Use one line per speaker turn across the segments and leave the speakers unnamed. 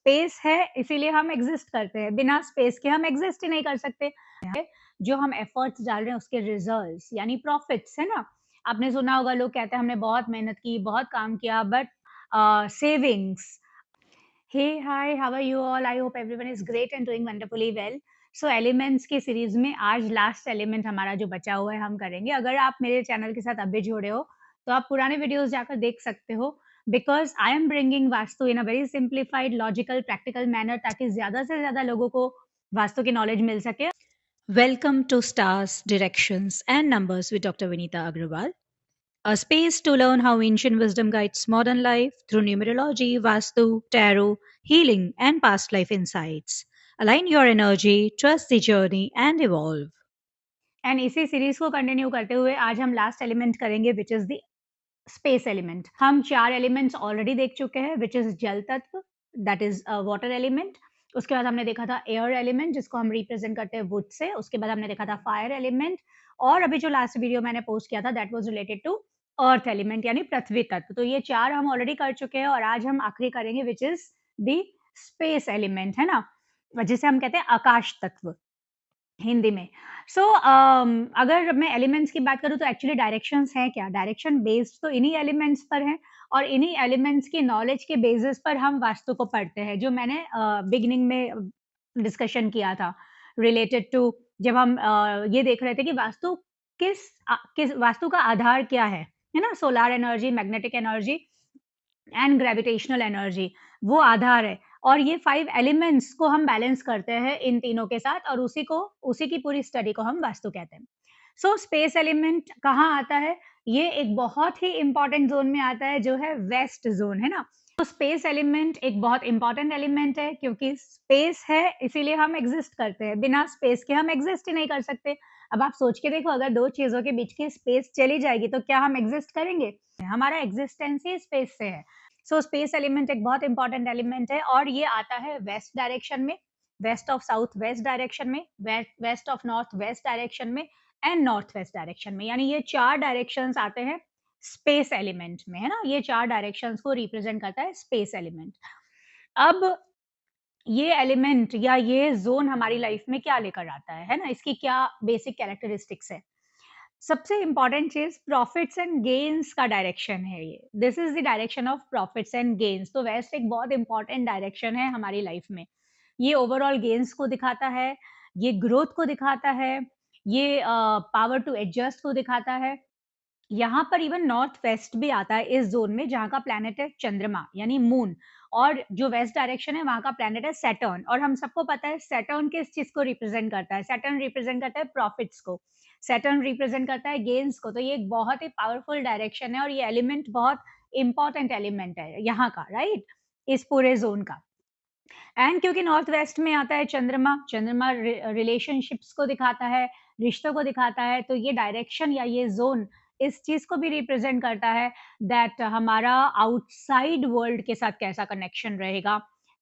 Space है इसीलिए हम एग्जिस्ट करते हैं, बिना स्पेस के हम एग्जिस्ट ही नहीं कर सकते। जो हम एफर्ट्स डाल रहे हैं उसके रिजल्ट्स यानी प्रॉफिट्स है ना। आपने सुना होगा लोग कहते हैं हमने बहुत मेहनत की, बहुत काम किया but savings. Hey, hi, how are you all? I hope everyone is great and doing wonderfully well. So elements की सीरीज में आज लास्ट एलिमेंट हमारा जो बचा हुआ है हम करेंगे। अगर आप मेरे चैनल के साथ अभी जुड़े हो तो आप पुराने वीडियोस जाकर देख सकते हो, because I am bringing vastu in a very simplified logical practical manner, ताकि ज्यादा से ज्यादा लोगों को वास्तु की नॉलेज मिल सके। Welcome to stars directions and numbers with doctor Vinita Agarwal, a space to learn how ancient wisdom guides modern life through numerology, Vastu, tarot, healing, and past life insights. Align your energy, trust the journey, and evolve. And इसी series को continue करते हुए आज हम last element करेंगे, which is the space element. हम 4 elements already देख चुके हैं, विच इज जल तत्व, दैट इज वाटर एलिमेंट। उसके बाद हमने देखा था एयर एलिमेंट, जिसको हम रिप्रेजेंट करते हैं वुड से। उसके बाद हमने देखा था फायर एलिमेंट, और अभी जो लास्ट वीडियो मैंने पोस्ट किया था that was related to earth element यानी पृथ्वी तत्व। तो ये 4 हम ऑलरेडी कर चुके हैं और आज हम आखिरी करेंगे, which is the space element, है ना, जिसे हम कहते हैं आकाश तत्व हिंदी में। अगर मैं एलिमेंट्स की बात करूँ तो एक्चुअली डायरेक्शंस हैं क्या? डायरेक्शन बेस्ड तो इन्हीं एलिमेंट्स पर हैं, और इन्हीं एलिमेंट्स की नॉलेज के बेसिस पर हम वास्तु को पढ़ते हैं, जो मैंने बिगिनिंग में डिस्कशन किया था रिलेटेड टू, जब हम ये देख रहे थे कि वास्तु किस वास्तु का आधार क्या है ना? Solar energy, magnetic energy and gravitational energy वो आधार है, और ये 5 एलिमेंट्स को हम बैलेंस करते हैं इन तीनों के साथ, और उसी की पूरी स्टडी को हम वास्तु कहते हैं। स्पेस एलिमेंट कहाँ आता है? ये एक बहुत ही इंपॉर्टेंट जोन में आता है, जो है वेस्ट जोन, है ना। तो स्पेस एलिमेंट एक बहुत इंपॉर्टेंट एलिमेंट है, क्योंकि स्पेस है इसीलिए हम एग्जिस्ट करते हैं, बिना स्पेस के हम एग्जिस्ट ही नहीं कर सकते। अब आप सोच के देखो, अगर 2 चीजों के बीच की स्पेस चली जाएगी तो क्या हम एग्जिस्ट करेंगे? हमारा एग्जिस्टेंस ही स्पेस से है। स्पेस एलिमेंट एक बहुत इंपॉर्टेंट एलिमेंट है, और ये आता है वेस्ट डायरेक्शन में, west of south west direction में, west of north west direction में, एंड नॉर्थ वेस्ट डायरेक्शन में। यानी ये 4 डायरेक्शंस आते हैं स्पेस एलिमेंट में, है ना। ये 4 डायरेक्शंस को रिप्रेजेंट करता है स्पेस एलिमेंट। अब ये एलिमेंट या ये जोन हमारी लाइफ में क्या लेकर आता है ना, इसकी क्या बेसिक कैरेक्टरिस्टिक्स है। सबसे इंपॉर्टेंट चीज प्रॉफिट्स एंड गेन्स का डायरेक्शन है ये। This is the direction of profits and gains. तो वेस्ट एक बहुत इंपॉर्टेंट डायरेक्शन है हमारी लाइफ में। ये ओवरऑल गेन्स को दिखाता है, ये ग्रोथ को दिखाता है, ये पावर टू एडजस्ट को दिखाता है। यहाँ पर इवन नॉर्थ वेस्ट भी आता है इस जोन में, जहाँ का प्लैनेट है चंद्रमा यानी मून, और जो वेस्ट डायरेक्शन है वहाँ का प्लैनेट है सैटर्न। और हम सबको पता है सैटर्न किस चीज को रिप्रेजेंट करता है? सैटर्न रिप्रेजेंट करता है प्रॉफिट्स को, सैटर्न रिप्रेजेंट करता है गेन्स को। तो ये एक बहुत ही पावरफुल डायरेक्शन है, और ये एलिमेंट बहुत इंपॉर्टेंट एलिमेंट है यहाँ का, राइट, इस पूरे जोन का। एंड क्योंकि नॉर्थ वेस्ट में आता है चंद्रमा, चंद्रमा रिलेशनशिप्स को दिखाता है, रिश्तों को दिखाता है, तो ये डायरेक्शन या ये जोन इस चीज को भी रिप्रेजेंट करता है दैट हमारा आउटसाइड वर्ल्ड के साथ कैसा कनेक्शन रहेगा,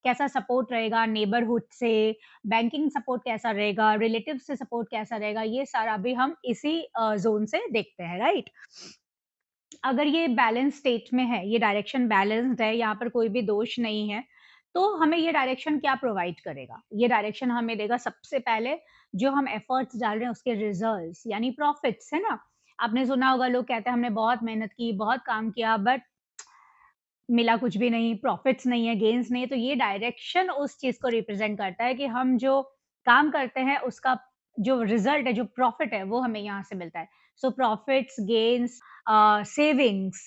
कैसा सपोर्ट रहेगा नेबरहुड से, बैंकिंग सपोर्ट कैसा रहेगा, रिलेटिव से सपोर्ट कैसा रहेगा, ये सारा भी हम इसी जोन से देखते हैं, राइट। अगर ये बैलेंस स्टेट में है, ये डायरेक्शन बैलेंस्ड है, यहाँ पर कोई भी दोष नहीं है, तो हमें ये डायरेक्शन क्या प्रोवाइड करेगा? ये डायरेक्शन हमें देगा सबसे पहले जो हम एफर्ट्स डाल रहे हैं उसके रिजल्ट्स यानी प्रॉफिट्स, है ना। आपने सुना होगा लोग कहते हैं हमने बहुत मेहनत की, बहुत काम किया बट मिला कुछ भी नहीं, प्रॉफिट्स नहीं है, गेन्स नहीं है। तो ये डायरेक्शन उस चीज को रिप्रेजेंट करता है कि हम जो काम करते हैं उसका जो रिजल्ट है, जो प्रॉफिट है, वो हमें यहाँ से मिलता है। Profits, gains, savings.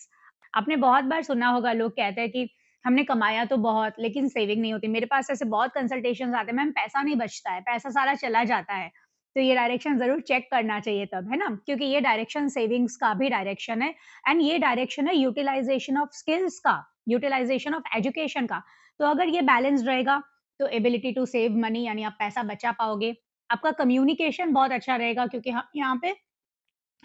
आपने बहुत बार सुना होगा लोग कहते हैं कि हमने कमाया तो बहुत लेकिन सेविंग नहीं होती। मेरे पास ऐसे बहुत कंसल्टेशंस आते हैं, मैम पैसा नहीं बचता है, पैसा सारा चला जाता है। तो ये डायरेक्शन जरूर चेक करना चाहिए तब, है ना, क्योंकि ये डायरेक्शन सेविंग्स का भी डायरेक्शन है, एंड ये डायरेक्शन है यूटिलाइजेशन ऑफ स्किल्स का, यूटिलाइजेशन ऑफ एजुकेशन का। तो अगर ये बैलेंस रहेगा तो एबिलिटी टू सेव मनी यानी आप पैसा बचा पाओगे। आपका कम्युनिकेशन बहुत अच्छा रहेगा, क्योंकि हम यहाँ पे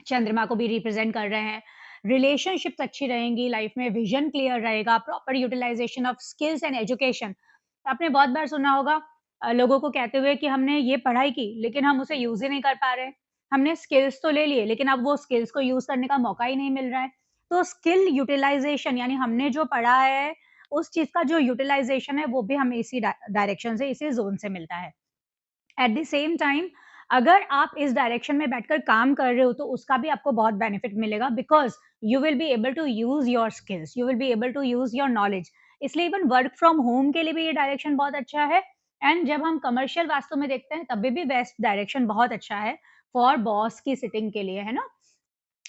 चंद्रमा को भी रिप्रेजेंट कर रहे हैं। रिलेशनशिप्स अच्छी रहेंगी लाइफ में, विजन क्लियर रहेगा, proper utilization of skills and education. आपने बहुत बार सुना होगा लोगों को कहते हुए कि हमने ये पढ़ाई की लेकिन हम उसे यूज ही नहीं कर पा रहे। हमने स्किल्स तो ले लिए लेकिन अब वो स्किल्स को यूज करने का मौका ही नहीं मिल रहा है। तो स्किल यूटिलाइजेशन यानी हमने जो पढ़ा है उस चीज़ का जो यूटिलाइज़ेशन है वो भी हमें इसी डायरेक्शन से, इसी ज़ोन से मिलता है। एट द सेम टाइम अगर आप इस डायरेक्शन में बैठकर काम कर रहे हो तो उसका भी आपको बहुत बेनिफिट मिलेगा, because you will be able to use your skills, you will be able to use your knowledge. इसलिए इवन वर्क फ्रॉम होम के लिए भी ये डायरेक्शन बहुत अच्छा है, एंड जब हम कमर्शियल वास्तु में देखते हैं तभी भी वेस्ट डायरेक्शन बहुत अच्छा है फॉर बॉस की सिटिंग के लिए, है ना?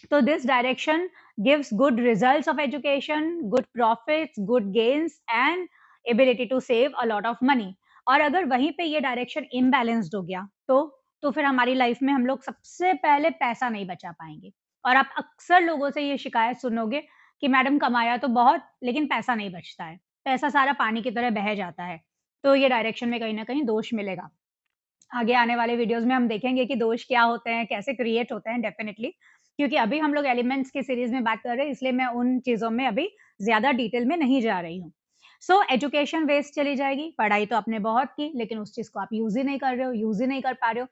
So this direction gives good results of education, good profits, good gains and ability to save a lot of money. और अगर वहीं पे ये डायरेक्शन इम्बैलेंस्ड हो गया तो फिर हमारी लाइफ में हम लोग सबसे पहले पैसा नहीं बचा पाएँगे। और आप अक्सर लोगों से ये शिकायत सुनोगे कि मैडम कमाया तो बहुत लेकिन पैसा नहीं बचता है। पैसा सारा पानी की तरह बह जाता है। तो ये डायरेक्शन में कहीं न कहीं दोष मिलेगा। आगे आने वाले वीडियोज़ में हम देखेंगे कि दोष क्या होते हैं, कैसे क्रिएट होते हैं डेफ़िनिटली, क्योंकि अभी हम लोग एलिमेंट्स की सीरीज़ में बात कर रहे हैं, इसलिए मैं उन चीज़ों में अभी ज़्यादा डिटेल में नहीं जा रही हूँ। सो एजुकेशन वेस्ट चली जाएगी, पढ़ाई तो आपने बहुत की, लेकिन उस चीज़ को आप यूज़ ही नहीं कर रहे हो, यूज़ ही नहीं कर पा रहे हो।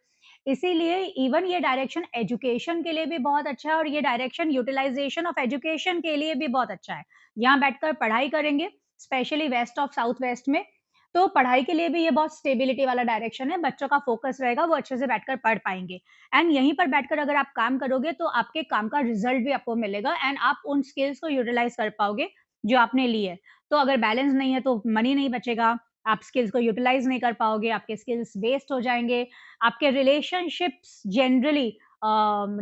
इसीलिए इवन ये डायरेक्शन एजुकेशन के लिए भी बहुत अच्छा है और ये डायरेक्शन यूटिलाइज़ेशन ऑफ एजुकेशन के लिए भी बहुत अच्छा है। यहाँ बैठकर पढ़ाई करेंगे, specially west of south west में, तो पढ़ाई के लिए भी ये बहुत स्टेबिलिटी वाला डायरेक्शन है, बच्चों का फ़ोकस रहेगा, वो अच्छे से बैठकर पढ़ पाएँगे। एंड यहीं पर बैठकर अगर आप काम करोगे, तो आपके काम का रिज़ल्ट भी आपको मिलेगा एंड आप उन स्किल्स को यूटिलाइज़ कर पाओगे, जो आपने ली है। तो अगर बैलेंस नहीं है, तो मनी नहीं बचेगा, आप स्किल्स को यूटिलाइज़ नहीं कर पाओगे, आपके स्किल्स वेस्ट हो जाएँगे, आपके रिलेशनशिप्स जनरली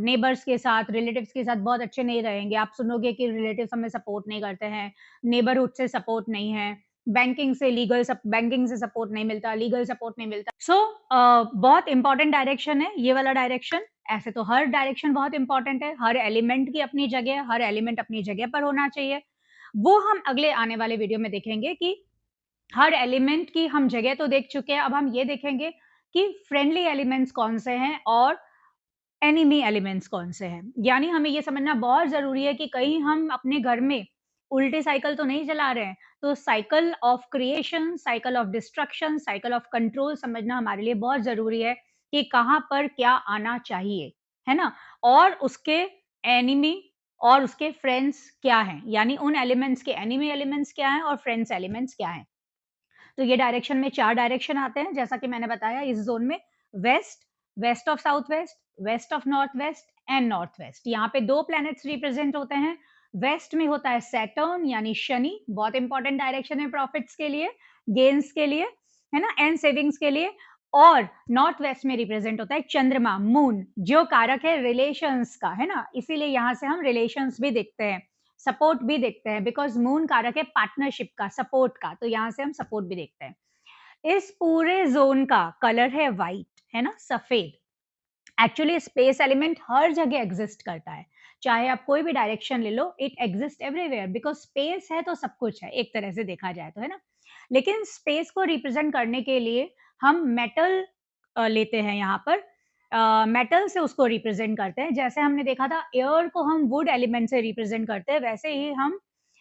नेबर्स के साथ, रिलेटिव्स के साथ बहुत अच्छे नहीं रहेंगे। आप सुनोगे कि रिलेटिव्स हमें सपोर्ट नहीं करते हैं, नेबरहुड से सपोर्ट नहीं है, बैंकिंग से सपोर्ट नहीं मिलता, लीगल सपोर्ट नहीं मिलता। बहुत इंपॉर्टेंट डायरेक्शन है ये वाला डायरेक्शन। ऐसे तो हर डायरेक्शन बहुत इंपॉर्टेंट है, हर एलिमेंट की अपनी जगह है, हर एलिमेंट अपनी जगह पर होना चाहिए। वो हम अगले आने वाले वीडियो में देखेंगे कि हर एलिमेंट की हम जगह तो देख चुके हैं, अब हम ये देखेंगे कि फ्रेंडली एलिमेंट्स कौन से हैं और एनिमी एलिमेंट्स कौन से हैं। यानी हमें ये समझना बहुत ज़रूरी है कि कहीं हम अपने घर में उल्टे साइकिल तो नहीं चला रहे हैं। तो cycle of creation, cycle of destruction, cycle of control समझना हमारे लिए बहुत ज़रूरी है कि कहाँ पर क्या आना चाहिए, है ना? और उसके एनिमी और उसके फ्रेंड्स क्या हैं? यानी उन एलिमेंट्स के एनिमी एलिमेंट्स क्या हैं और फ्रेंड्स एलिमेंट्स क्या हैं? तो ये डायरेक्शन में 4 डायरेक्शन आते हैं, जैसा कि मैंने बताया इस ज़ोन में west, west of south west, west of north west and north west. यहाँ पे 2 प्लैनेट्स रिप्रेज़ेंट होते हैं। वेस्ट में होता है सैटर्न यानी शनि, बहुत इंपॉर्टेंट डायरेक्शन है प्रॉफिट्स के लिए, गेन्स के लिए, है ना? एंड सेविंग्स के लिए। और नॉर्थ वेस्ट में रिप्रेज़ेंट होता है चंद्रमा, मून, जो कारक है रिलेशंस का, है ना? इसीलिए यहाँ से हम रिलेशंस भी देखते हैं। सपोर्ट भी देखते हैं बिकॉज़ मून कारक है पार्टनरशिप का, सपोर्ट का, तो यहाँ से हम सपोर्ट भी देखते हैं। इस पूरे ज़ोन का कलर है व्हाइट, है ना? सफ़ेद। एक्चुअली स्पेस एलिमेंट हर जगह एग्ज़िस्ट करता है। चाहे आप कोई भी डायरेक्शन ले लो, it exist everywhere because space है तो सब कुछ है, एक तरह से देखा जाए तो, है ना? लेकिन स्पेस को रिप्रेज़ेंट करने के लिए हम मेटल लेते हैं यहाँ पर। मेटल से उसको रिप्रेज़ेंट करते हैं। जैसे हमने देखा था एयर को हम वुड एलिमेंट से रिप्रेज़ेंट करते हैं, वैसे ही हम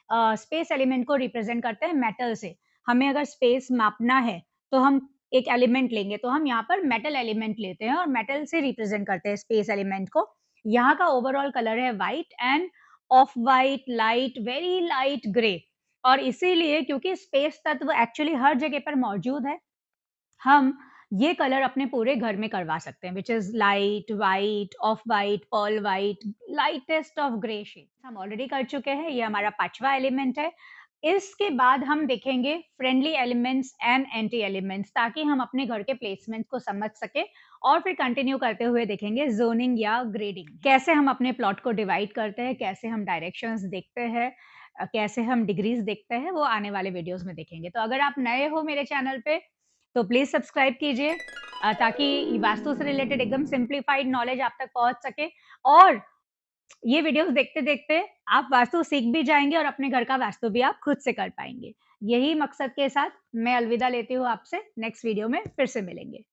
स्पेस एलिमेंट को रिप्रेज़ेंट करते हैं मेटल से। हमें अगर स्पेस मापना है, तो हम एक एलिमेंट लेंगे, तो हम यहाँ पर मेटल एलिमेंट लेते हैं और मेटल से रिप्रेज़ेंट करते हैं स्पेस एलिमेंट को। यहाँ का ओवरऑल कलर है white end of white, light, very light grey. और इसीलिए क्योंकि स्पेस तत्व एक्चुअली हर जगह पर मौजूद है, हम ये कलर अपने पूरे घर में करवा सकते हैं, which is light, white, of white, pearl white, lightest of grey shades हम ऑलरेडी कर चुके हैं, ये हमारा 5वां एलिमेंट है। इसके बाद हम देखेंगे friendly elements and anti elements, ताकि हम अपने घर के प्लेसमेंट को समझ सकें और फिर कंटिन्यू करते हुए देखेंगे ज़ोनिंग या ग्रेडिंग। कैसे हम अपने प्लॉट को डिवाइड करते हैं, कैसे हम डायरेक्शंस देखते हैं, कैसे हम डिग्रीज़ देखते हैं, वो आने वाले वीडियोज़ में देखेंगे। तो अगर आप नए हो मेरे चैनल पे, तो प्लीज़ सब्सक्राइब कीजिए ताकि वास्तु से रिलेटेड एकदम सिंप्लीफाइड नॉलेज आप तक पहुँच सके और ये वीडियोज़ देखते-देखते आप वास्तु सीख भी जाएँगे और अपने घर का वास्तु भी आप खुद से कर पाएँगे। यही मकसद के साथ मैं अलविदा लेती हूँ आपसे, नेक्स्ट वीडियो में फिर से मिलेंगे।